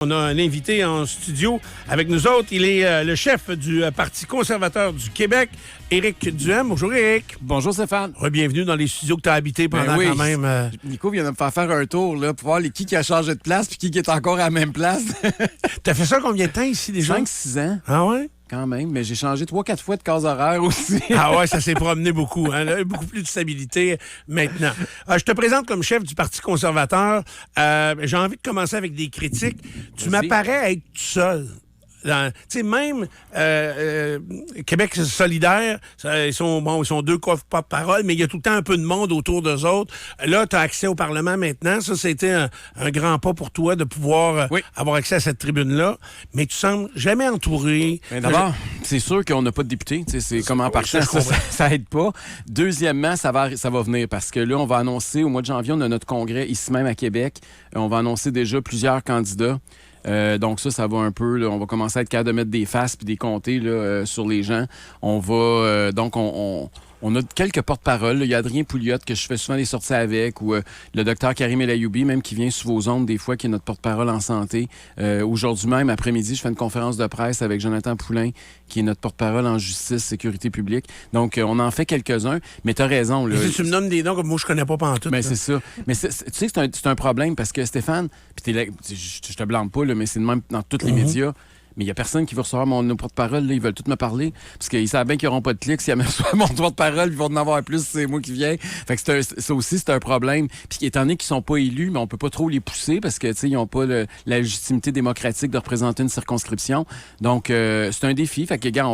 On a un invité en studio avec nous autres. Il est le chef du Parti conservateur du Québec, Éric Duhem. Bonjour, Éric. Bonjour, Stéphane. Bienvenue dans les studios que tu as habités pendant quand même... Nico vient de me faire un tour là, pour voir qui a changé de place puis qui est encore à la même place. T'as fait ça combien de temps ici déjà? 5-6 ans. Ah ouais? Quand même, mais j'ai changé 3-4 fois de case horaire aussi. Ah ouais, ça s'est promené beaucoup. Hein? Là, beaucoup plus de stabilité maintenant. Je te présente comme chef du Parti conservateur. J'ai envie de commencer avec des critiques. Tu m'apparais être tout seul. Tu sais, même Québec solidaire, ils sont deux porte-parole, mais il y a tout le temps un peu de monde autour d'eux autres. Là, tu as accès au Parlement maintenant. Ça, c'était un grand pas pour toi de pouvoir avoir accès à cette tribune-là. Mais tu sembles jamais entouré. D'abord, c'est sûr qu'on n'a pas de député. C'est comme en partant, ça aide pas. Deuxièmement, ça va venir parce que là, on va annoncer, au mois de janvier, on a notre congrès ici même à Québec. On va annoncer déjà plusieurs candidats. Donc ça va un peu, là, on va commencer à être capable de mettre des faces puis des comtés là, sur les gens. On va on a quelques porte-paroles. Il y a Adrien Pouliot que je fais souvent des sorties avec, ou le docteur Karim El Ayoubi, même qui vient sous vos ondes des fois, qui est notre porte-parole en santé. Aujourd'hui même, après-midi, je fais une conférence de presse avec Jonathan Poulain, qui est notre porte-parole en justice, sécurité publique. Donc, on en fait quelques-uns, mais tu as raison. Là. Tu me nommes des noms que moi, je connais pas pantoute. Ben, c'est ça. Mais tu sais que c'est un problème parce que Stéphane, puis je te blâme pas, là, mais c'est le même dans tous les médias. Mais il n'y a personne qui veut recevoir mon porte-parole. Là, ils veulent tous me parler. Parce qu'ils savent bien qu'ils n'auront pas de clics. S'ils reçoivent mon porte-parole, ils vont en avoir plus si c'est moi qui viens. Fait que ça aussi, c'est un problème. Puis étant donné qu'ils ne sont pas élus, mais on ne peut pas trop les pousser parce que ils n'ont pas la légitimité démocratique de représenter une circonscription. Donc, c'est un défi. Fait que, gars,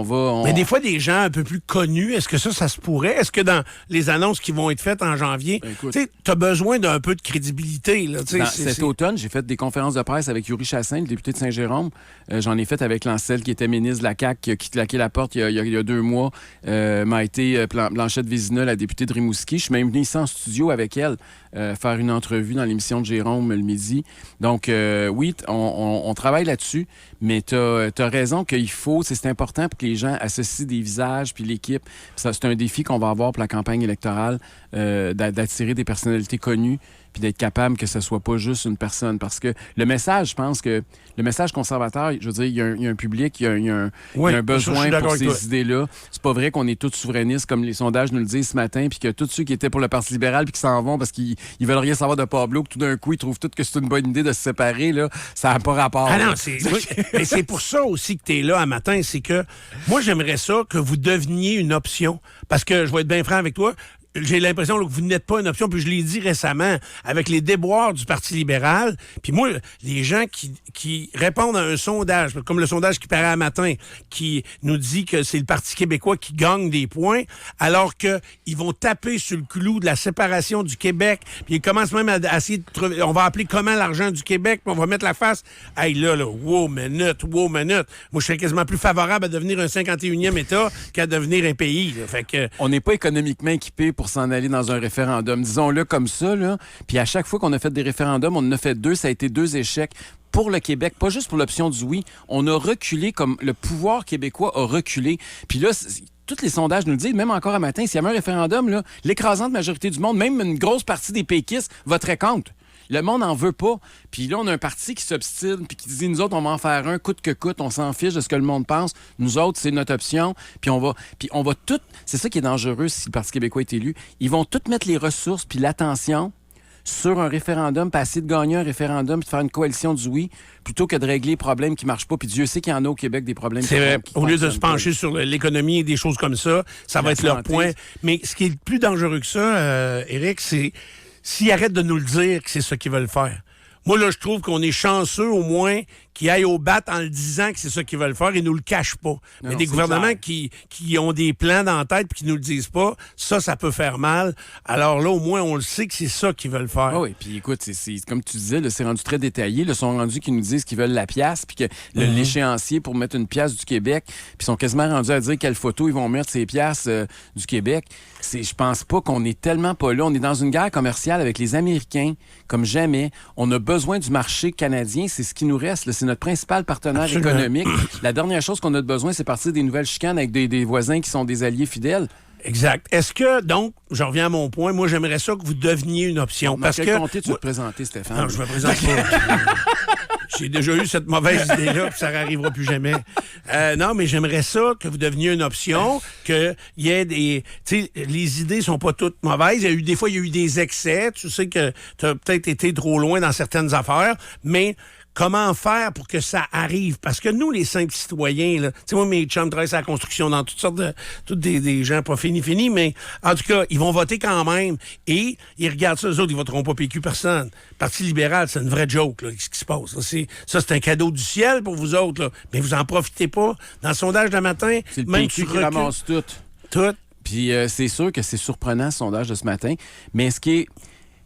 Mais des fois, des gens un peu plus connus, est-ce que ça se pourrait? Est-ce que dans les annonces qui vont être faites en janvier, tu as besoin d'un peu de crédibilité? Là, cet automne, j'ai fait des conférences de presse avec Yuri Chassin, le député de Saint-Jérôme. J'en ai fait avec Lancel, qui était ministre de la CAQ, qui a claqué la porte il y a 2 mois. Maïté Blanchette-Vézina, la députée de Rimouski. Je suis même venu ici en studio avec elle faire une entrevue dans l'émission de Jérôme le midi. Donc, oui, on travaille là-dessus, mais tu as raison qu'il faut, c'est important pour que les gens associent des visages puis l'équipe. Ça, c'est un défi qu'on va avoir pour la campagne électorale, d'attirer des personnalités connues puis d'être capable que ce soit pas juste une personne. Parce que le message, je pense que le message conservateur, je veux dire, il y a un public, il y a un besoin pour ces idées-là. C'est pas vrai qu'on est tous souverainistes, comme les sondages nous le disent ce matin, puis que tous ceux qui étaient pour le Parti libéral puis qui s'en vont parce qu'ils veulent rien savoir de Pablo, que tout d'un coup, ils trouvent tout que c'est une bonne idée de se séparer, là, ça n'a pas rapport. Ah non, c'est pour ça aussi que tu es là un matin, c'est que moi, j'aimerais ça que vous deveniez une option. Parce que, je vais être bien franc avec toi, j'ai l'impression que vous n'êtes pas une option, puis je l'ai dit récemment, avec les déboires du Parti libéral. Puis moi, les gens qui répondent à un sondage, comme le sondage qui paraît un matin, qui nous dit que c'est le Parti québécois qui gagne des points, alors qu'ils vont taper sur le clou de la séparation du Québec, puis ils commencent même à essayer de trouver, on va appeler comment l'argent du Québec, puis on va mettre la face. Hey là, wow, minute. Moi, je serais quasiment plus favorable à devenir un 51e État qu'à devenir un pays. Là. Fait que... On n'est pas économiquement équipé pour s'en aller dans un référendum. Disons-le comme ça, là. Puis à chaque fois qu'on a fait des référendums, on en a fait 2, ça a été 2 échecs. Pour le Québec, pas juste pour l'option du oui, on a reculé comme le pouvoir québécois a reculé. Puis là, tous les sondages nous le disent, même encore un matin, s'il y avait un référendum, là, l'écrasante majorité du monde, même une grosse partie des péquistes, voterait contre. Le monde n'en veut pas. Puis là, on a un parti qui s'obstine puis qui dit, nous autres, on va en faire un coûte que coûte. On s'en fiche de ce que le monde pense. Nous autres, c'est notre option. Puis on va tout... C'est ça qui est dangereux si le Parti québécois est élu. Ils vont tout mettre les ressources puis l'attention sur un référendum, puis essayer de gagner un référendum puis de faire une coalition du oui, plutôt que de régler les problèmes qui ne marchent pas. Puis Dieu sait qu'il y en a au Québec des problèmes qui marchent pas. Au lieu de se pencher sur l'économie et des choses comme ça, ça va être leur point. Mais ce qui est le plus dangereux que ça, Éric, c'est s'ils arrêtent de nous le dire que c'est ça qu'ils veulent faire. Moi, là, je trouve qu'on est chanceux, au moins, qu'ils aillent au bat en le disant que c'est ça qu'ils veulent faire et nous le cachent pas. Mais des gouvernements qui ont des plans dans la tête et qui nous le disent pas, ça peut faire mal. Alors là, au moins, on le sait que c'est ça qu'ils veulent faire. Oui, puis écoute, c'est comme tu disais, là, c'est rendu très détaillé. Ils sont rendus qu'ils nous disent qu'ils veulent la pièce, puis que l'échéancier pour mettre une pièce du Québec, puis ils sont quasiment rendus à dire quelle photo ils vont mettre ces pièces du Québec. Je pense pas qu'on est tellement pas là. On est dans une guerre commerciale avec les Américains, comme jamais. On a besoin du marché canadien. C'est ce qui nous reste. Là. C'est notre principal partenaire économique. La dernière chose qu'on a besoin, c'est partir des nouvelles chicanes avec des voisins qui sont des alliés fidèles. Exact. Est-ce que, donc, je reviens à mon point, moi, j'aimerais ça que vous deveniez une option. Parce que comté tu veux te présenter, Stéphane? Non, je me présente pas. J'ai déjà eu cette mauvaise idée-là, puis ça n'arrivera plus jamais. Non, mais j'aimerais ça que vous deveniez une option, qu'il y ait des... Tu sais, les idées sont pas toutes mauvaises. Des fois, il y a eu des excès. Tu sais que tu as peut-être été trop loin dans certaines affaires, mais... Comment faire pour que ça arrive? Parce que nous, les simples citoyens, là, tu sais, moi, mes chums travaillent sur la construction dans toutes sortes de... Toutes des gens pas finis, mais en tout cas, ils vont voter quand même. Et ils regardent ça, eux autres, ils voteront pas PQ personne. Parti libéral, c'est une vraie joke, là, ce qui se passe. Là. C'est un cadeau du ciel pour vous autres, là. Mais vous en profitez pas. Dans le sondage de matin, c'est le même PQ qui ramasse tout. Tout. Puis c'est sûr que c'est surprenant, ce sondage de ce matin. Mais ce qui est...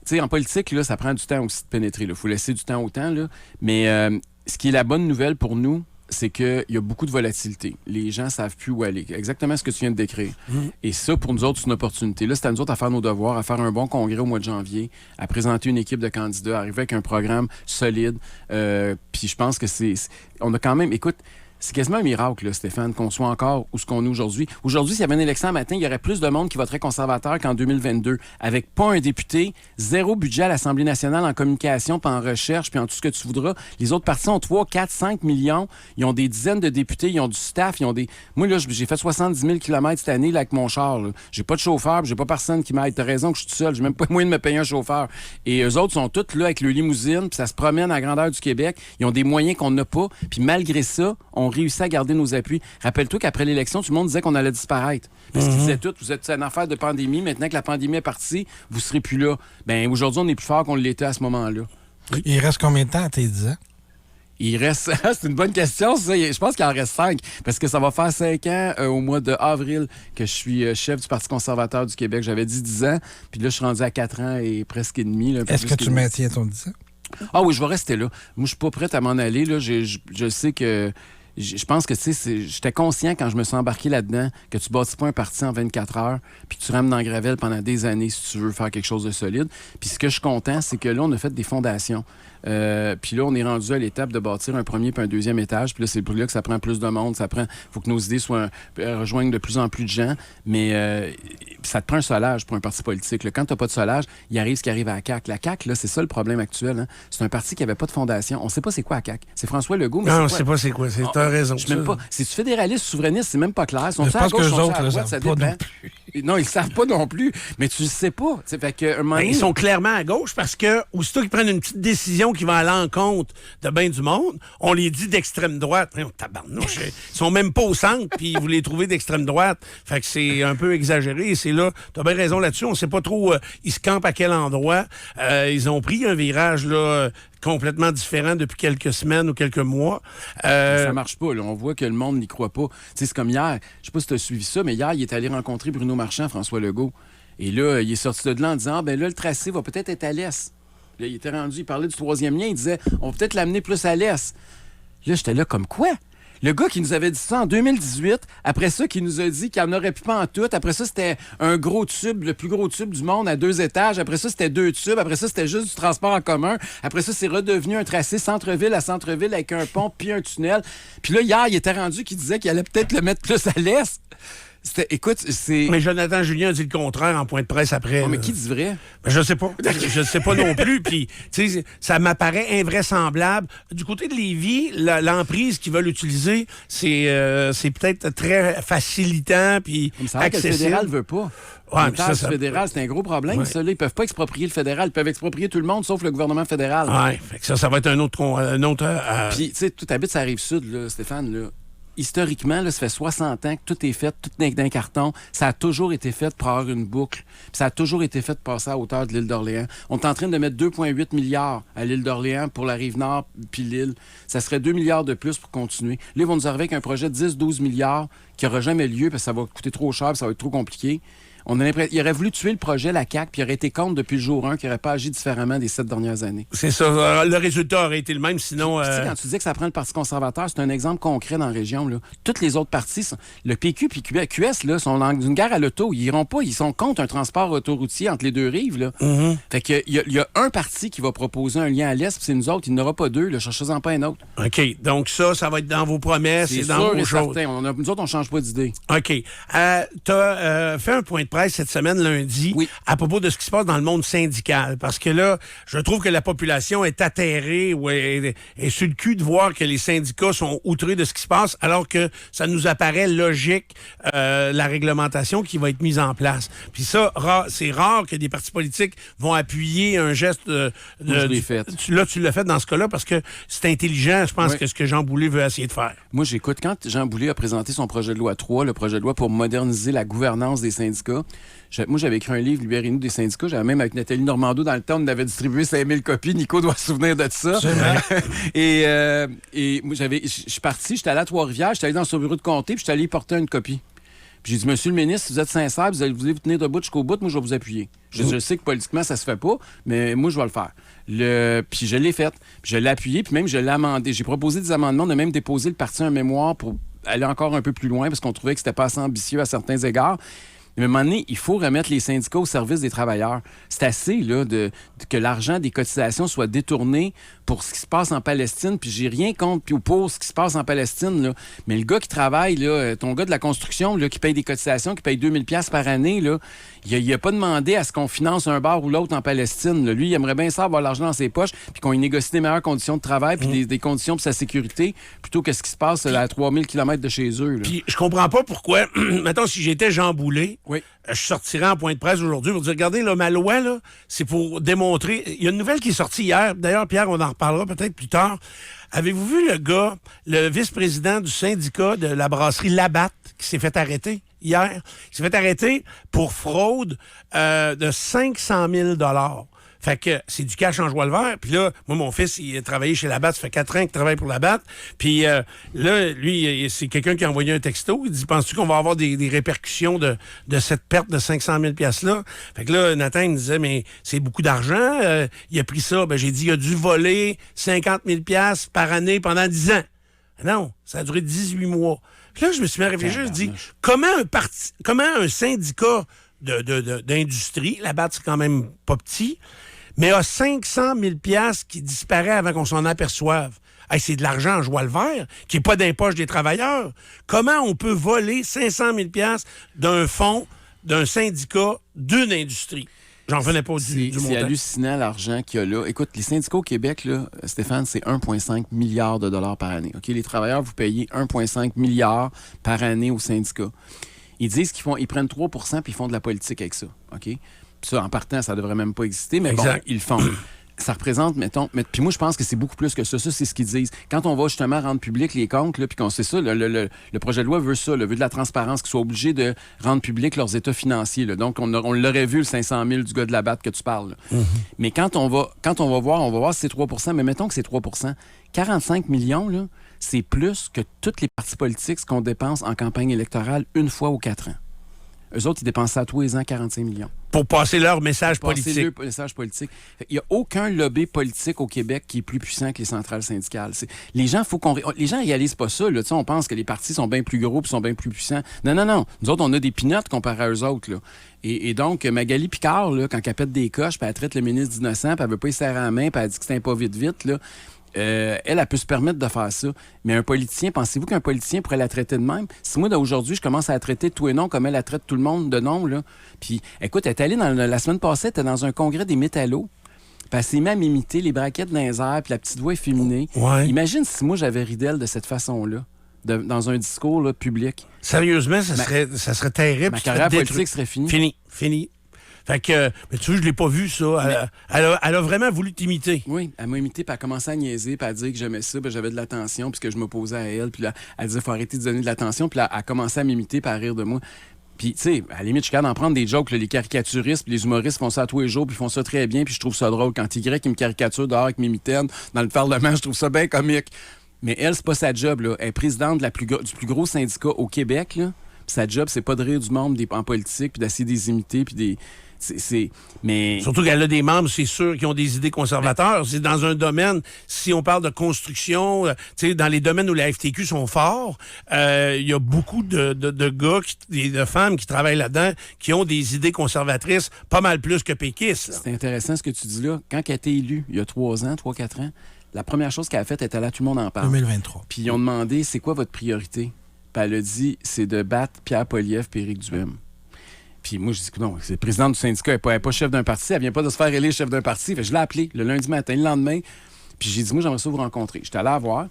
Tu sais, en politique, là, ça prend du temps aussi de pénétrer. Il faut laisser du temps au temps. Là. Mais ce qui est la bonne nouvelle pour nous, c'est qu'il y a beaucoup de volatilité. Les gens ne savent plus où aller. Exactement ce que tu viens de décrire. Et ça, pour nous autres, c'est une opportunité. Là, c'est à nous autres à faire nos devoirs, à faire un bon congrès au mois de janvier, à présenter une équipe de candidats, à arriver avec un programme solide. Puis je pense que on a quand même... Écoute... C'est quasiment un miracle, là, Stéphane, qu'on soit encore où ce qu'on est aujourd'hui. Aujourd'hui, s'il y avait une élection matin, il y aurait plus de monde qui voterait conservateur qu'en 2022, avec pas un député, zéro budget à l'Assemblée nationale en communication, puis en recherche, puis en tout ce que tu voudras. Les autres partis ont 3, 4, 5 millions. Ils ont des dizaines de députés, ils ont du staff, ils ont des... Moi, là, j'ai fait 70 000 km cette année là, avec mon char. Là. J'ai pas de chauffeur, puis j'ai pas personne qui m'aide. T'as raison que je suis tout seul. J'ai même pas moyen de me payer un chauffeur. Et eux autres sont tous là avec le limousine, puis ça se promène à la grandeur du Québec. Ils ont des moyens qu'on n'a pas. Puis malgré ça, on réussit à garder nos appuis. Rappelle-toi qu'après l'élection, tout le monde disait qu'on allait disparaître. Parce qu'ils disaient tout, vous êtes une affaire de pandémie, maintenant que la pandémie est partie, vous ne serez plus là. Bien, aujourd'hui, on est plus fort qu'on l'était à ce moment-là. Il reste combien de temps à tes 10 ans? Il reste... C'est une bonne question, ça. Je pense qu'il en reste 5, parce que ça va faire 5 ans au mois d'avril que je suis chef du Parti conservateur du Québec. J'avais dit 10 ans, puis là, je suis rendu à 4 ans et presque et demi. Là, est-ce que tu maintiens ton 10 ans? Ah oui, je vais rester là. Moi, je suis pas prête à m'en aller. Là. Je sais que... Je pense que, tu sais, j'étais conscient quand je me suis embarqué là-dedans que tu bâtis pas un parti en 24 heures puis que tu rames dans le gravel pendant des années si tu veux faire quelque chose de solide. Puis ce que je suis content, c'est que là, on a fait des fondations. Puis là, on est rendu à l'étape de bâtir un premier puis un deuxième étage. Puis là, c'est pour là que ça prend plus de monde. Faut que nos idées rejoignent de plus en plus de gens. Mais ça te prend un solage pour un parti politique. Là. Quand tu n'as pas de solage, il arrive ce qui arrive à la CAQ. La CAQ, là, c'est ça le problème actuel. Hein. C'est un parti qui n'avait pas de fondation. On ne sait pas c'est quoi la CAQ. C'est François Legault. Mais non, on ne sait pas c'est quoi. T'as raison. Je sais même pas. C'est-tu fédéraliste, souverainiste, c'est même pas clair. Je pense que les autres ne savent pas non plus. Non, ils ne savent pas non plus. Mais tu le sais pas. Fait que, ils sont clairement à gauche parce que, aussitôt qu'ils prennent une petite décision qui va à l'encontre de bien du monde, on les dit d'extrême droite. Tabarnouche, ils sont même pas au centre, puis vous les trouvez d'extrême droite. Fait que c'est un peu exagéré. Et c'est là, t'as bien raison là-dessus. On sait pas trop, ils se campent à quel endroit. Ils ont pris un virage, là, complètement différent depuis quelques semaines ou quelques mois. Ça marche pas. Là. On voit que le monde n'y croit pas. T'sais, c'est comme hier. Je sais pas si tu as suivi ça, mais hier, il est allé rencontrer Bruno Marchand, François Legault. Et là, il est sorti de là en disant ben là, le tracé va peut-être être à l'est. Là, il était rendu, il parlait du troisième lien. Il disait on va peut-être l'amener plus à l'est. Là, j'étais là comme quoi? Le gars qui nous avait dit ça en 2018, après ça, qui nous a dit qu'il n'y en aurait plus pas en tout. Après ça, c'était un gros tube, le plus gros tube du monde à 2 étages. Après ça, c'était 2 tubes. Après ça, c'était juste du transport en commun. Après ça, c'est redevenu un tracé centre-ville à centre-ville avec un pont puis un tunnel. Puis là, hier, il était rendu qu'il disait qu'il allait peut-être le mettre plus à l'est. Écoute, c'est... Mais Jonathan Julien a dit le contraire en point de presse après. Oh, mais qui dit vrai? Ben, je sais pas. Je sais pas non plus. Puis, tu sais, ça m'apparaît invraisemblable. Du côté de Lévis, l'emprise qu'ils veulent utiliser, c'est peut-être très facilitant puis accessible. Le fédéral veut pas. Ouais, le fédéral, c'est un gros problème. Ouais. Ça, là, ils peuvent pas exproprier le fédéral. Ils peuvent exproprier tout le monde, sauf le gouvernement fédéral. Oui, ça va être un autre... Puis, tu sais, tu habites sur la Rive-Sud, là, Stéphane, là. Historiquement, là, ça fait 60 ans que tout est fait, tout n'est d'un carton. Ça a toujours été fait pour avoir une boucle. Puis ça a toujours été fait de passer à hauteur de l'île d'Orléans. On est en train de mettre 2,8 milliards à l'île d'Orléans pour la Rive-Nord puis l'île. Ça serait 2 milliards de plus pour continuer. Là, ils vont nous arriver avec un projet de 10-12 milliards qui n'aura jamais lieu parce que ça va coûter trop cher et ça va être trop compliqué. Il aurait voulu tuer le projet, la CAQ, puis il aurait été contre depuis le jour 1, qu'il n'aurait pas agi différemment des 7 dernières années. C'est ça. Le résultat aurait été le même, sinon... Puis, quand tu dis que ça prend le Parti conservateur, c'est un exemple concret dans la région. Là. Toutes les autres partis, le PQ puis QS, là, sont dans une guerre à l'auto. Ils iront pas, ils sont contre un transport autoroutier entre les deux rives. Là. Mm-hmm. Fait que il y a un parti qui va proposer un lien à l'Est, puis c'est nous autres. Il n'y en aura pas deux. Cherchez-en pas un autre. OK. Donc ça va être dans vos promesses et dans vos choses. Nous autres, on ne change pas d'idée. OK. Tu as fait un point de presse cette semaine, lundi, à propos de ce qui se passe dans le monde syndical. Parce que là, je trouve que la population est atterrée ou est sur le cul de voir que les syndicats sont outrés de ce qui se passe, alors que ça nous apparaît logique, la réglementation qui va être mise en place. Puis ça, c'est rare que des partis politiques vont appuyer un geste je l'ai fait. Là, tu l'as fait dans ce cas-là parce que c'est intelligent, je pense, que ce que Jean Boulet veut essayer de faire. Moi, j'écoute, quand Jean Boulet a présenté son projet de loi 3, le projet de loi pour moderniser la gouvernance des syndicats, moi, j'avais écrit un livre, Libérez-nous des syndicats. J'avais même avec Nathalie Normando dans le temps, on avait distribué 5000 copies. Nico doit se souvenir de ça. Et moi, je suis parti, j'étais allé à Trois-Rivières, j'étais allé dans son bureau de comté, puis j'étais allé y porter une copie. Puis j'ai dit, Monsieur le ministre, si vous êtes sincère, vous voulez vous tenir debout jusqu'au bout, moi, je vais vous appuyer. Je sais que politiquement, ça se fait pas, mais moi, je vais le faire. Puis je l'ai fait. Puis je l'ai appuyé, puis même, je l'ai amendé. J'ai proposé des amendements. On a même déposé le parti un mémoire pour aller encore un peu plus loin, parce qu'on trouvait que c'était pas assez ambitieux à certains égards. Mais à un moment donné, il faut remettre les syndicats au service des travailleurs. C'est assez là, que l'argent des cotisations soit détourné pour ce qui se passe en Palestine, puis j'ai rien contre ou pour ce qui se passe en Palestine. Là. Mais le gars qui travaille, là, ton gars de la construction, là, qui paye des cotisations, qui paye 2000$ par année, là, il a pas demandé à ce qu'on finance un bar ou l'autre en Palestine. Là. Lui, il aimerait bien ça avoir l'argent dans ses poches, puis qu'on y négocie des meilleures conditions de travail, puis des conditions pour sa sécurité, plutôt que ce qui se passe à 3000 km de chez eux. Là. Puis je comprends pas pourquoi, mettons, si j'étais Jean Boulet, je sortirais en point de presse aujourd'hui pour dire, regardez, là, ma loi, là, c'est pour démontrer... Il y a une nouvelle qui est sortie hier. D'ailleurs, Pierre, on en reparlera peut-être plus tard. Avez-vous vu le gars, le vice-président du syndicat de la brasserie Labatt, qui s'est fait arrêter hier? Il s'est fait arrêter pour fraude de 500 000 $. Fait que c'est du cash en joie le vert. Puis là, moi, mon fils, il a travaillé chez Labatt. Ça fait 4 ans qu'il travaille pour Labatt. Puis là, lui, c'est quelqu'un qui a envoyé un texto. Il dit, penses-tu qu'on va avoir des répercussions de cette perte de 500 000 $-là? Fait que là, Nathan, il me disait, mais c'est beaucoup d'argent. Il a pris ça. Ben, j'ai dit, il a dû voler 50 000 $ par année pendant 10 ans. Non, ça a duré 18 mois. Puis là, je me suis mis à réfléchir. Je dis, comment un syndicat d'industrie, Labatt, c'est quand même pas petit, mais a 500 000 $ qui disparaît avant qu'on s'en aperçoive. Hey, c'est de l'argent en joie le vert, qui n'est pas dans les poches des travailleurs. Comment on peut voler 500 000 $ d'un fonds, d'un syndicat, d'une industrie? J'en revenais pas du montant. C'est hallucinant l'argent qu'il y a là. Écoute, les syndicats au Québec, là, Stéphane, c'est 1,5 milliard de dollars par année. OK? Les travailleurs, vous payez 1,5 milliard par année aux syndicats. Ils disent ils prennent 3 % puis ils font de la politique avec ça. OK? Ça, en partant, ça devrait même pas exister, mais exact. Bon, ils le font. Ça représente, mettons... Puis moi, je pense que c'est beaucoup plus que ça. Ça, c'est ce qu'ils disent. Quand on va justement rendre public les comptes, puis qu'on sait ça, le projet de loi veut ça, veut de la transparence, qu'ils soient obligés de rendre public leurs états financiers. Là. Donc, on l'aurait vu, le 500 000 du gars de Labatt que tu parles. Mais quand on va voir si c'est 3 %, mais mettons que c'est 3 %, 45 millions, là, c'est plus que tous les partis politiques, ce qu'on dépense en campagne électorale une fois aux 4 ans. Eux autres, ils dépensent ça tous les ans 45 millions. Pour passer leur message politique. Passer leur message politique. Il n'y a aucun lobby politique au Québec qui est plus puissant que les centrales syndicales. Les gens réalisent pas ça. Là. On pense que les partis sont bien plus gros et sont bien plus puissants. Non. Nous autres, on a des pinottes comparé à eux autres. Là. Et donc, Magali Picard, là, quand elle pète des coches, puis elle traite le ministre d'innocent, puis elle veut pas y serrer la main, puis elle dit que c'est un pas vite, là. Elle peut se permettre de faire ça. Mais un politicien, pensez-vous qu'un politicien pourrait la traiter de même? Si moi, d'aujourd'hui, je commence à la traiter de tout et non comme elle la traite tout le monde de non, là. Puis, écoute, elle est allée la semaine passée, elle était dans un congrès des métallos. Puis elle s'est mise à m'imiter les braquettes dans les airs, puis la petite voix efféminée. Ouais. Imagine si moi, j'avais ri d'elle de cette façon-là, dans un discours là, public. Sérieusement, ça serait terrible. Ma carrière politique serait finie. Fini. Fait que, mais tu vois, je l'ai pas vu, ça. Elle a vraiment voulu t'imiter. Oui, elle m'a imité, puis elle a commencé à niaiser, puis à dire que j'aimais ça, puis j'avais de l'attention, puis que je m'opposais à elle, puis là, elle disait, faut arrêter de donner de l'attention, puis là, elle a commencé à m'imiter, puis à rire de moi. Puis, tu sais, à la limite, je suis capable d'en prendre des jokes, là, les caricaturistes, puis les humoristes font ça tous les jours, puis ils font ça très bien, puis je trouve ça drôle. Quand Y me caricature dehors avec mes mitaines, dans le Parlement, je trouve ça bien comique. Mais elle, c'est pas sa job, là. Elle est présidente du plus gros syndicat au Québec, là. Sa job, c'est pas de rire du monde en politique, puis d'essayer de les imiter, puis mais... Surtout qu'elle a des membres, c'est sûr, qui ont des idées conservateurs. C'est dans un domaine, si on parle de construction, dans les domaines où la FTQ sont forts, il y a beaucoup de gars, de femmes qui travaillent là-dedans, qui ont des idées conservatrices pas mal plus que péquistes. C'est intéressant ce que tu dis là. Quand elle a été élue, il y a 3-4 ans, la première chose qu'elle a faite était là, tout le monde en parle. 2023. Puis ils ont demandé, c'est quoi votre priorité? Puis elle a dit, c'est de battre Pierre Poilievre et Éric Duhem. Puis moi, je dis que non, c'est le président du syndicat, elle n'est pas chef d'un parti, elle vient pas de se faire élire chef d'un parti. Fait que je l'ai appelé le lundi matin, le lendemain. Puis j'ai dit, moi, j'aimerais ça vous rencontrer. J'étais allé la voir.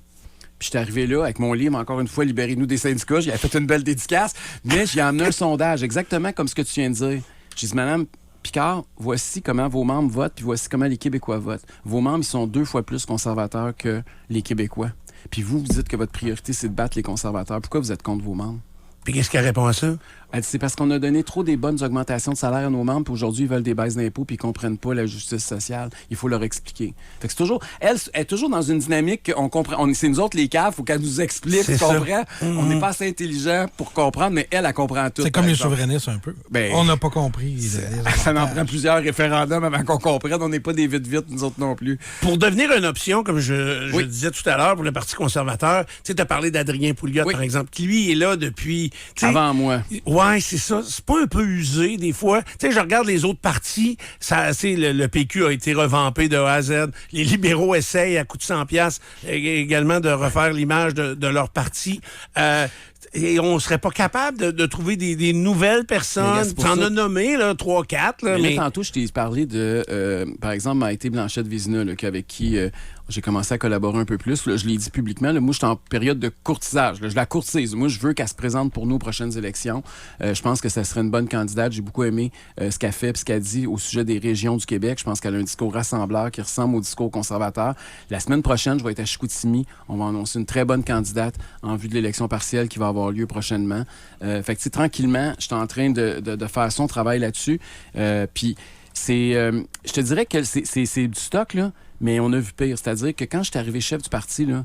Puis j'étais arrivé là avec mon livre, encore une fois, Libérez-nous des syndicats. J'avais fait une belle dédicace. Mais j'ai amené un sondage, exactement comme ce que tu viens de dire. J'ai dit, Madame Picard, voici comment vos membres votent, puis voici comment les Québécois votent. Vos membres, ils sont 2 fois plus conservateurs que les Québécois. Puis vous dites que votre priorité, c'est de battre les conservateurs. Pourquoi vous êtes contre vos membres? Puis qu'est-ce qu'elle répond à ça? Elle dit, c'est parce qu'on a donné trop des bonnes augmentations de salaire à nos membres, puis aujourd'hui, ils veulent des baisses d'impôts, puis ils comprennent pas la justice sociale. Il faut leur expliquer. Fait que c'est toujours... Elle est toujours dans une dynamique qu'on comprend. C'est nous autres, les caves, il faut qu'elle nous explique, tu comprends? On n'est pas assez intelligent pour comprendre, mais elle comprend tout. C'est comme les souverainistes, un peu. Ben, on n'a pas compris. Ça en prend plusieurs référendums avant qu'on comprenne. On n'est pas des vite-vite, nous autres non plus. Pour devenir une option, comme je disais tout à l'heure, pour le Parti conservateur, tu as parlé d'Adrien Pouliot, par exemple, qui, lui, est là depuis... Avant moi. Ouais, c'est ça. C'est pas un peu usé, des fois. Tu sais, je regarde les autres partis. Le PQ a été revampé de A à Z. Les libéraux essayent, à coût de 100$, également de refaire l'image de leur parti. Et on serait pas capable de trouver des nouvelles personnes. Tu en as nommé, 3-4. Mais tantôt, je t'ai parlé de, par exemple, Maïté Blanchette-Vézina, avec qui j'ai commencé à collaborer un peu plus. Là, je l'ai dit publiquement. Là, moi, je suis en période de courtisage. Là, je la courtise. Moi, je veux qu'elle se présente pour nous aux prochaines élections. Je pense que ça serait une bonne candidate. J'ai beaucoup aimé ce qu'elle fait et ce qu'elle dit au sujet des régions du Québec. Je pense qu'elle a un discours rassembleur qui ressemble au discours conservateur. La semaine prochaine, je vais être à Chicoutimi. On va annoncer une très bonne candidate en vue de l'élection partielle qui va avoir lieu prochainement. Fait que, tranquillement, je suis en train de faire son travail là-dessus. Puis, je te dirais que c'est du stock, là, mais on a vu pire. C'est-à-dire que quand je suis arrivé chef du parti, là,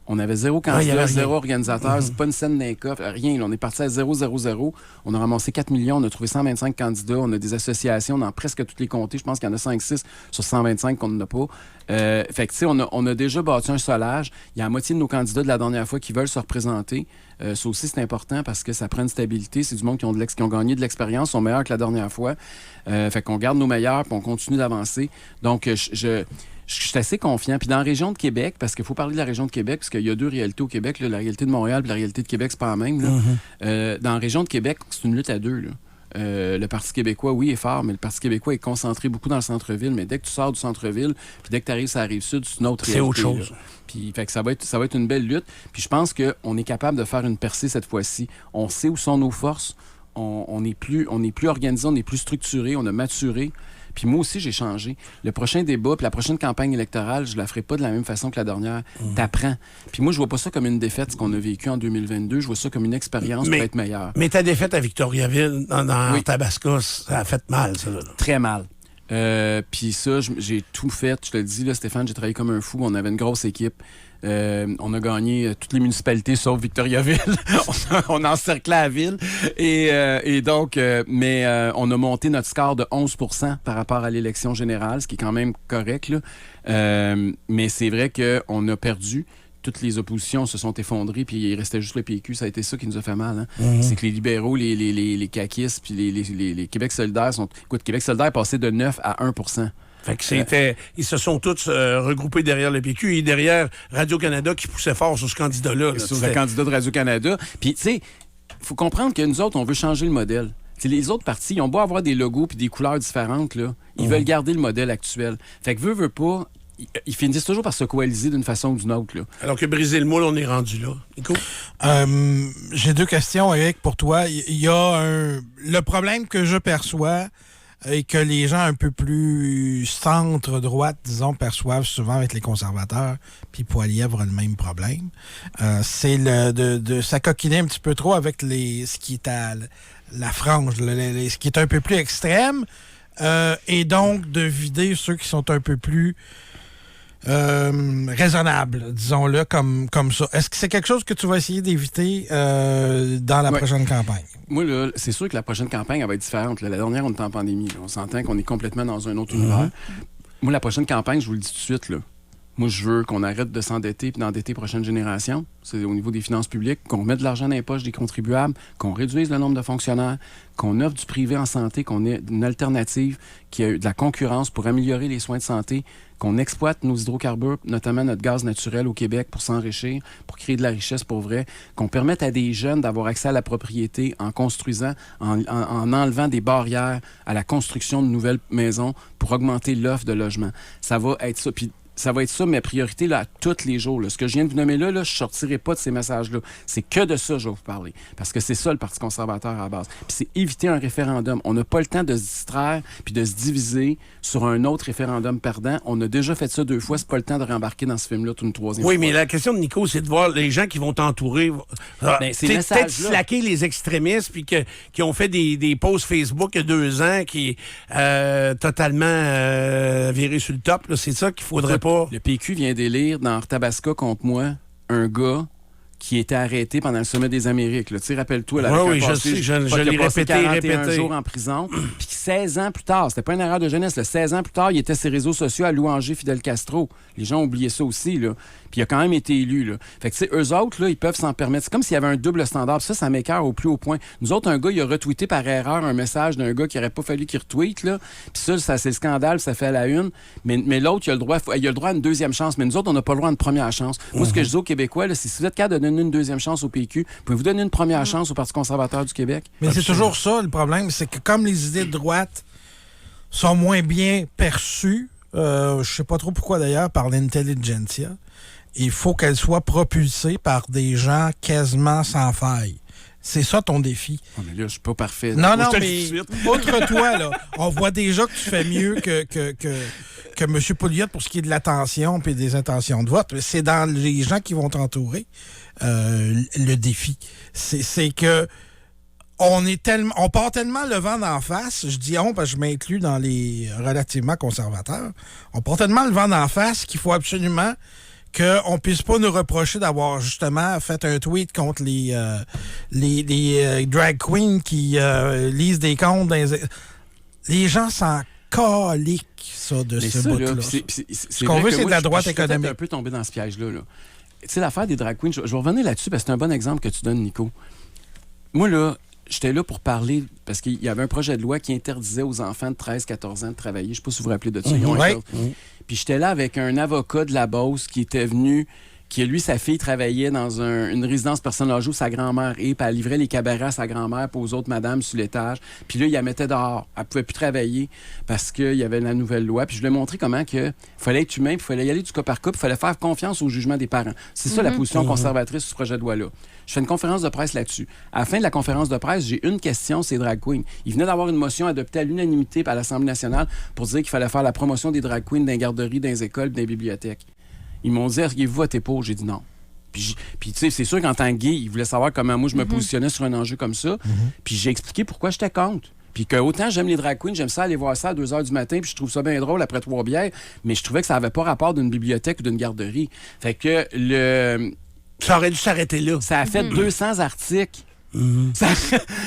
on avait 0 candidat, 0 organisateur, c'est pas une scène d'un coffre, rien. Là, on est parti à 0-0-0. On a ramassé 4 millions, on a trouvé 125 candidats, on a des associations dans presque tous les comtés. Je pense qu'il y en a 5-6 sur 125 qu'on n'a pas. Fait que, tu sais, on a déjà bâti un solage. Il y a la moitié de nos candidats de la dernière fois qui veulent se représenter. Ça aussi, c'est important parce que ça prend une stabilité. C'est du monde qui ont gagné de l'expérience, sont meilleurs que la dernière fois. Fait qu'on garde nos meilleurs puis on continue d'avancer. Donc, je suis assez confiant. Puis dans la région de Québec, parce qu'il faut parler de la région de Québec, parce qu'il y a 2 réalités au Québec, là, la réalité de Montréal et la réalité de Québec, c'est pas la même. Là. Dans la région de Québec, c'est une lutte à 2. Là. Le Parti québécois, oui, est fort, mais le Parti québécois est concentré beaucoup dans le centre-ville. Mais dès que tu sors du centre-ville, puis dès que tu arrives sur la Rive-Sud, c'est une autre réalité. C'est autre chose. Puis fait que ça va être une belle lutte. Puis je pense qu'on est capable de faire une percée cette fois-ci. On sait où sont nos forces. On est plus organisé, on est plus structuré, on a maturé. Puis moi aussi, j'ai changé. Le prochain débat, puis la prochaine campagne électorale, je la ferai pas de la même façon que la dernière. T'apprends. Puis moi, je vois pas ça comme une défaite, ce qu'on a vécu en 2022. Je vois ça comme une expérience pour être meilleur. Mais ta défaite à Victoriaville, dans Tabasco, ça a fait mal, ça. Là. Très mal. Puis ça, j'ai tout fait. Je te le dis, là, Stéphane, j'ai travaillé comme un fou. On avait une grosse équipe. On a gagné toutes les municipalités sauf Victoriaville. on a encerclé la ville. Et donc, mais on a monté notre score de 11% par rapport à l'élection générale, ce qui est quand même correct. Là. Mais c'est vrai qu'on a perdu. Toutes les oppositions se sont effondrées, puis il restait juste le PQ. Ça a été ça qui nous a fait mal. Hein? C'est que les libéraux, les caquistes, puis les Québec solidaires sont... Écoute, Québec solidaire est passé de 9 à 1%. Fait que ils se sont tous regroupés derrière le PQ et derrière Radio-Canada qui poussait fort sur ce candidat-là. Là, sur le candidat de Radio-Canada. Puis, tu sais, il faut comprendre que nous autres, on veut changer le modèle. T'sais, les autres partis, ils ont beau avoir des logos puis des couleurs différentes, là, ils veulent garder le modèle actuel. Fait que veut pas... Ils finissent toujours par se coaliser d'une façon ou d'une autre. Là. Alors que briser le moule, on est rendu là. Nico? J'ai 2 questions, Eric, pour toi. Il y a le problème que je perçois et que les gens un peu plus centre-droite, disons, perçoivent souvent avec les conservateurs, puis Poilievre a le même problème, c'est de s'acoquiner un petit peu trop avec ce qui est à la frange, ce qui est un peu plus extrême, et donc de vider ceux qui sont un peu plus raisonnable, disons-le, comme ça. Est-ce que c'est quelque chose que tu vas essayer d'éviter dans la prochaine campagne? Moi, là, c'est sûr que la prochaine campagne, elle va être différente. Là. La dernière, on était en pandémie. Là. On s'entend qu'on est complètement dans un autre univers. Moi, la prochaine campagne, je vous le dis tout de suite, là. Moi, je veux qu'on arrête de s'endetter et d'endetter les prochaines générations. C'est au niveau des finances publiques, qu'on mette de l'argent dans les poches des contribuables, qu'on réduise le nombre de fonctionnaires, qu'on offre du privé en santé, qu'on ait une alternative, qu'il y ait de la concurrence pour améliorer les soins de santé, qu'on exploite nos hydrocarbures, notamment notre gaz naturel au Québec pour s'enrichir, pour créer de la richesse pour vrai, qu'on permette à des jeunes d'avoir accès à la propriété en construisant, en enlevant des barrières à la construction de nouvelles maisons pour augmenter l'offre de logement. Ça va être ça. Puis ça va être ça, mes priorités là, à tous les jours. Là. Ce que je viens de vous nommer là, je ne sortirai pas de ces messages-là. C'est que de ça que je vais vous parler. Parce que c'est ça, le Parti conservateur à la base. Puis c'est éviter un référendum. On n'a pas le temps de se distraire puis de se diviser sur un autre référendum perdant. On a déjà fait ça 2 fois. C'est pas le temps de rembarquer dans ce film-là une 3e fois. Oui, mais la question de Nico, c'est de voir les gens qui vont t'entourer. Peut-être slacker les extrémistes puis qui ont fait des posts Facebook il y a 2 ans qui totalement virés sur le top. Là. C'est ça qu'il faudrait pas. Le PQ vient d'élire dans Tabasco contre moi un gars qui était arrêté pendant le sommet des Amériques. Tu sais, rappelle-toi, là, oui, je sais, je l'ai répété, 41 jours en prison. Puis 16 ans plus tard, c'était pas une erreur de jeunesse, 16 ans plus tard, il était sur les réseaux sociaux à louanger Fidel Castro. Les gens ont oublié ça aussi, là. Puis il a quand même été élu, là. Fait que, tu sais, eux autres, là, ils peuvent s'en permettre. C'est comme s'il y avait un double standard. Puis ça m'écoeure au plus haut point. Nous autres, un gars, il a retweeté par erreur un message d'un gars qui aurait pas fallu qu'il retweete, là. Puis ça, c'est le scandale, ça fait à la une. Mais l'autre, il a le droit à une 2e chance. Mais nous autres, on n'a pas le droit à une première chance. Moi, ce que je dis aux Québécois, là, c'est si vous êtes capable de donner une 2e chance au PQ, pouvez-vous donner une première chance au Parti conservateur du Québec? Mais c'est toujours ça, le problème. C'est que comme les idées de droite sont moins bien perçues, je sais pas trop pourquoi d'ailleurs, par l'intelligentsia, il faut qu'elles soient propulsées par des gens quasiment sans faille. C'est ça ton défi. Oh, mais là, je suis pas parfait. Non, mais outre toi, là, on voit déjà que tu fais mieux que M. Pouliot pour ce qui est de l'attention et des intentions de vote. C'est dans les gens qui vont t'entourer le défi. C'est que on part tellement le vent d'en face, je dis on parce que je m'inclus dans les relativement conservateurs, on part tellement le vent d'en face qu'il faut absolument qu'on ne puisse pas nous reprocher d'avoir justement fait un tweet contre les drag queens qui lisent des comptes. Les gens s'en caliquent, ça, de mais ce ça, bout-là. Ce qu'on veut, c'est de la droite économique. Je suis un peu tombé dans ce piège-là. Tu sais, l'affaire des drag queens, je vais revenir là-dessus parce que c'est un bon exemple que tu donnes, Nico. Moi, là, j'étais là pour parler, parce qu'il y avait un projet de loi qui interdisait aux enfants de 13-14 ans de travailler. Je ne sais pas si vous vous rappelez de ça. Puis j'étais là avec un avocat de la Beauce qui était venu, lui, sa fille travaillait dans une résidence personne âgée où sa grand-mère est, puis elle livrait les cabarets à sa grand-mère et aux autres madames sur l'étage. Puis là, il la mettait dehors. Elle ne pouvait plus travailler parce qu'il y avait la nouvelle loi. Puis je lui ai montré comment il fallait être humain, puis il fallait y aller du cas par cas, puis il fallait faire confiance au jugement des parents. C'est ça la position conservatrice sur ce projet de loi-là. Je fais une conférence de presse là-dessus. À la fin de la conférence de presse, j'ai une question, c'est drag queens. Il venait d'avoir une motion adoptée à l'unanimité par l'Assemblée nationale pour dire qu'il fallait faire la promotion des drag queens dans les garderies, dans les écoles, dans les bibliothèques. Ils m'ont dit, est-ce que vous votez pour? J'ai dit non. Puis tu sais, c'est sûr qu'en tant que gay, ils voulaient savoir comment moi je me positionnais sur un enjeu comme ça. Puis j'ai expliqué pourquoi j'étais contre. Puis que autant j'aime les drag queens, j'aime ça aller voir ça à 2 h du matin, puis je trouve ça bien drôle après 3 bières, mais je trouvais que ça n'avait pas rapport d'une bibliothèque ou d'une garderie. Fait que ça aurait dû s'arrêter là. Ça a fait 200 articles.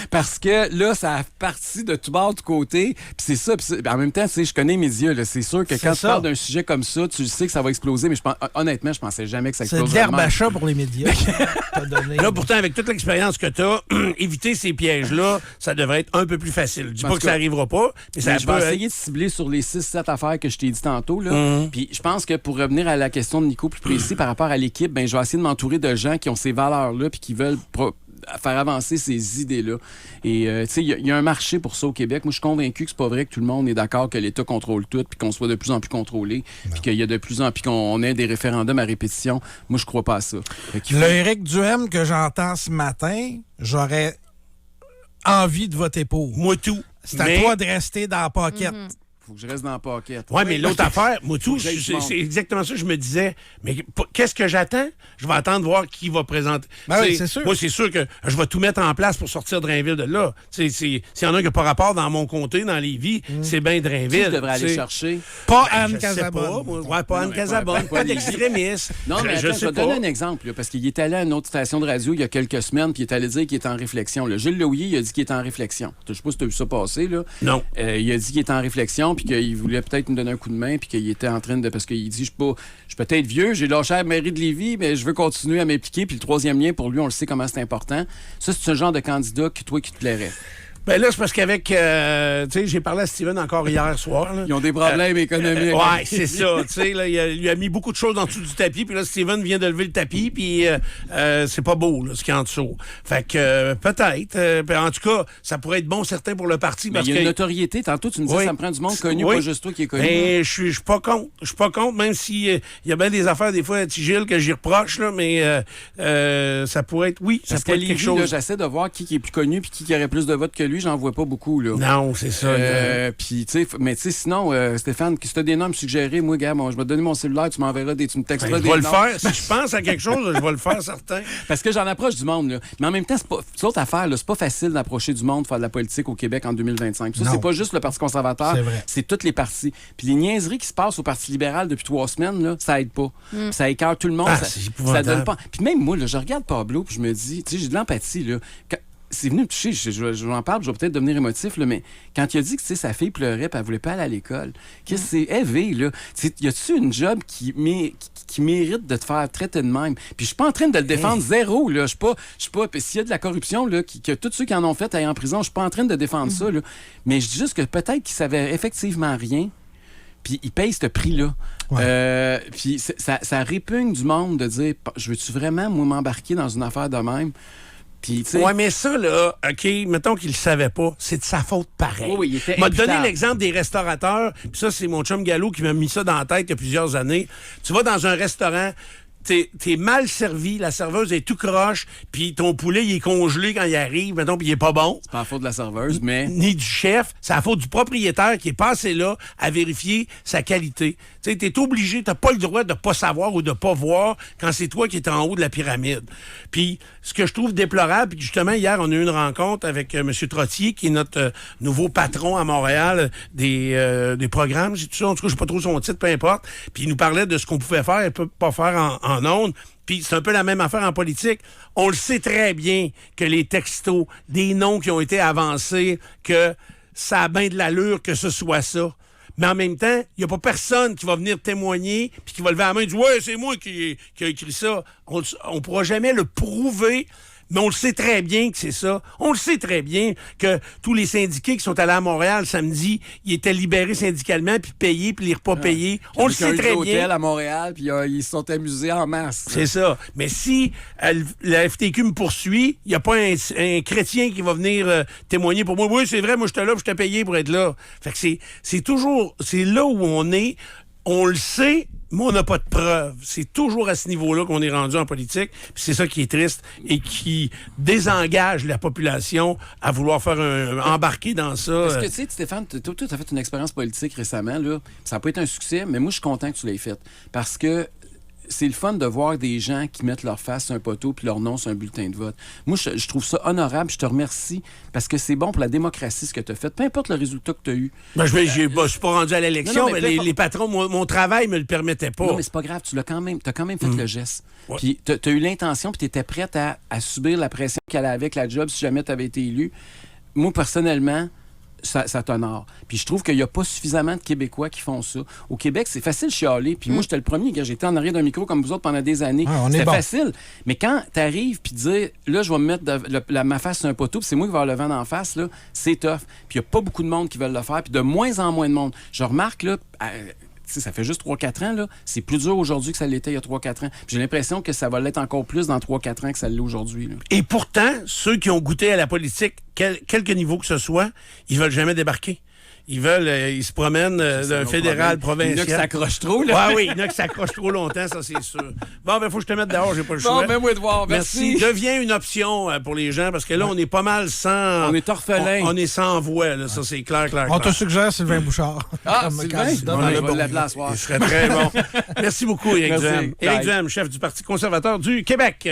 Parce que là, ça a parti de tout bord, de côté. Puis c'est ça. En même temps, je connais les médias. Là. C'est sûr que quand tu parles d'un sujet comme ça, tu sais que ça va exploser. Mais honnêtement, je pensais jamais que ça exploserait. C'est de l'herbe à chat pour les médias. Là, pourtant, avec toute l'expérience que tu as, éviter ces pièges-là, ça devrait être un peu plus facile. Je dis pas que ça n'arrivera pas, mais ça je vais essayer de cibler sur les 6-7 affaires que je t'ai dit tantôt. Là. Puis je pense que pour revenir à la question de Nico plus précis par rapport à l'équipe, je vais essayer de m'entourer de gens qui ont ces valeurs-là puis qui veulent faire avancer ces idées-là. Et, tu sais, il y a un marché pour ça au Québec. Moi, je suis convaincu que c'est pas vrai que tout le monde est d'accord que l'État contrôle tout puis qu'on soit de plus en plus contrôlé puis qu'il y a de plus en plus qu'on ait des référendums à répétition. Moi, je crois pas à ça. Le Éric Duhem que j'entends ce matin, j'aurais envie de voter pour. Moi, tout. C'est à toi de rester dans la pocket. faut que je reste dans la pocket. Oui, mais l'autre affaire, moi, tout, Faut que j'aille c'est exactement ça que je me disais. Mais qu'est-ce que j'attends? Je vais attendre voir qui va présenter. Ben oui, c'est sûr. Moi, c'est sûr que je vais tout mettre en place pour sortir Drainville de là. S'il y en a qui n'ont pas rapport dans mon comté, dans Lévis, c'est bien Drainville. Qui devrait aller chercher? Pas Ben, Anne je sais Casabonne. pas, moi. Ouais, pas Anne Casabonne, pas d'extrémistes. Non, mais attends, je vais te donner un exemple, là, parce qu'il est allé à une autre station de radio il y a quelques semaines, puis il est allé dire qu'il est en réflexion. Là. Gilles Louillet, il a dit qu'il est en réflexion. Je sais pas si tu as vu ça passer, là. Non. Il a dit qu'il était en réflexion, puis qu'il voulait peut-être me donner un coup de main, puis qu'il était en train de... Parce qu'il dit, je suis peut-être vieux, j'ai lâché la mairie de Lévis, mais je veux continuer à m'impliquer, puis le troisième lien, pour lui, on le sait comment c'est important. Ça, c'est un genre de candidat qui te plairait. Ben là, c'est parce qu'avec, tu sais, j'ai parlé à Steven encore hier soir. Là. Ils ont des problèmes économiques. Ouais, c'est ça. Tu sais, là, il a mis beaucoup de choses en dessous du tapis, puis là, Steven vient de lever le tapis, puis c'est pas beau, là, ce qu'il y a en dessous. Fait que peut-être. En tout cas, ça pourrait être bon, certain, pour le parti. Mais il y a une notoriété. Tantôt, tu me disais, ça me prend du monde connu, pas juste toi qui est connu. Mais je suis pas contre. Je suis pas contre, même si il y a bien des affaires, des fois, à Tigil, que j'y reproche, là, mais ça pourrait être, oui, Parce ça pourrait être quelque chose. J'essaie de voir qui est plus connu puis qui aurait plus de votes que lui. J'en vois pas beaucoup, là. Non, c'est ça. Puis, tu sais, mais tu sais, sinon, Stéphane, si tu as des noms à me suggérer, moi, gars, je vais te donner mon cellulaire, tu m'enverras tu me texteras des noms. Je vais le faire. Si je pense à quelque chose, je vais le faire, certain. Parce que j'en approche du monde, là. Mais en même temps, c'est l'autre affaire, là. C'est pas facile d'approcher du monde, faire de la politique au Québec en 2025. Ça, c'est pas juste le Parti conservateur, c'est tous les partis. Puis les niaiseries qui se passent au Parti libéral depuis 3 semaines, là, ça aide pas. Ça écœure tout le monde. Ça donne pas. Puis même moi, là, je regarde Pablo, puis je me dis, tu sais, j'ai de l'empathie, là. C'est venu me toucher, je vais en parle, je vais peut-être devenir émotif, là, mais quand il a dit que sa fille pleurait et elle voulait pas aller à l'école, qu'est-ce que c'est élevé, là? Y a-tu une job qui mérite de te faire traiter de même? Puis je suis pas en train de le défendre zéro, là. Je suis pas. Puis s'il y a de la corruption, là, que tous ceux qui en ont fait aillent en prison, je suis pas en train de défendre ça, là. Mais je dis juste que peut-être qu'il savait effectivement rien. Puis il paye ce prix-là. Ouais. Puis ça répugne du monde de dire, je veux-tu vraiment, moi, m'embarquer dans une affaire de même? Oui, mais ça, là, OK, mettons qu'il le savait pas, c'est de sa faute pareil. Oui, il était m'a donné l'exemple des restaurateurs, puis ça, c'est mon chum Gallo qui m'a mis ça dans la tête il y a plusieurs années. Tu vas dans un restaurant, t'es mal servi, la serveuse est tout croche, puis ton poulet, il est congelé quand il arrive, mettons, puis il est pas bon. C'est pas la faute de la serveuse, mais... Ni du chef, c'est la faute du propriétaire qui est passé là à vérifier sa qualité. Tu sais, t'es obligé, t'as pas le droit de pas savoir ou de pas voir quand c'est toi qui es en haut de la pyramide. Puis, ce que je trouve déplorable, puis justement, hier, on a eu une rencontre avec M. Trottier, qui est notre nouveau patron à Montréal des programmes, tout ça. En tout cas, je sais pas trop son titre, peu importe. Puis, il nous parlait de ce qu'on pouvait faire et pas faire en ondes. Puis c'est un peu la même affaire en politique. On le sait très bien que les textos, des noms qui ont été avancés, que ça a bien de l'allure que ce soit ça. Mais en même temps, il n'y a pas personne qui va venir témoigner puis qui va lever la main et dire « Ouais, c'est moi qui a écrit ça. » On ne pourra jamais le prouver. Mais on le sait très bien que c'est ça. On le sait très bien que tous les syndiqués qui sont allés à Montréal samedi, ils étaient libérés syndicalement, puis payés, puis les repas payés. On le sait très bien. À Montréal, puis ils se sont amusés en masse. C'est ça. Mais si la FTQ me poursuit, il n'y a pas un chrétien qui va venir témoigner pour moi. Oui, c'est vrai, moi, j'étais là, puis j'étais payé pour être là. Fait que c'est toujours... C'est là où on est. On le sait, mais on n'a pas de preuves. C'est toujours à ce niveau-là qu'on est rendu en politique. Puis c'est ça qui est triste et qui désengage la population à vouloir faire embarquer dans ça. Parce que, tu sais, Stéphane, tu as fait une expérience politique récemment. Là. Ça n'a pas été un succès, mais moi, je suis content que tu l'aies fait. Parce que c'est le fun de voir des gens qui mettent leur face sur un poteau puis leur nom sur un bulletin de vote. Moi, je trouve ça honorable. Je te remercie parce que c'est bon pour la démocratie ce que tu as fait. Peu importe le résultat que tu as eu. Ben, je suis pas rendu à l'élection, mais les patrons, mon travail me le permettait pas. Non, mais c'est pas grave. Tu as quand même fait le geste. Ouais. Puis tu as eu l'intention puis tu étais prête à subir la pression qu'elle avait avec la job si jamais tu avais été élu. Moi, personnellement, ça t'honore. Puis je trouve qu'il n'y a pas suffisamment de Québécois qui font ça. Au Québec, c'est facile de chialer. Puis moi, j'étais le premier, quand j'étais en arrière d'un micro comme vous autres pendant des années. C'était facile. Mais quand t'arrives puis dire, là, je vais me mettre ma face sur un poteau, puis c'est moi qui vais avoir le vent d'en face, là, c'est tough. Puis il n'y a pas beaucoup de monde qui veulent le faire, puis de moins en moins de monde. Je remarque, là, ça fait juste 3-4 ans, là. C'est plus dur aujourd'hui que ça l'était il y a 3-4 ans. J'ai l'impression que ça va l'être encore plus dans 3-4 ans que ça l'est aujourd'hui, là. Et pourtant, ceux qui ont goûté à la politique, quelque niveau que ce soit, ils veulent jamais débarquer. ils se promènent d'un fédéral provincial. Il y en a qui s'accrochent trop, là. Oui, il y en a qui s'accrochent trop longtemps, ça, c'est sûr. Bon, ben, faut que je te mette dehors, j'ai pas le choix. Bon, ben, moi, Edouard, merci. Deviens une option pour les gens, parce que là, on est pas mal sans... On est orphelins. On est sans voix, là, ça, c'est clair. On te suggère Sylvain Bouchard. Ah, Sylvain? Je vais l'appeler à soir. Il serait très bon. Merci beaucoup, Éric Merci. Duhem. Éric Duhem, chef du Parti conservateur du Québec.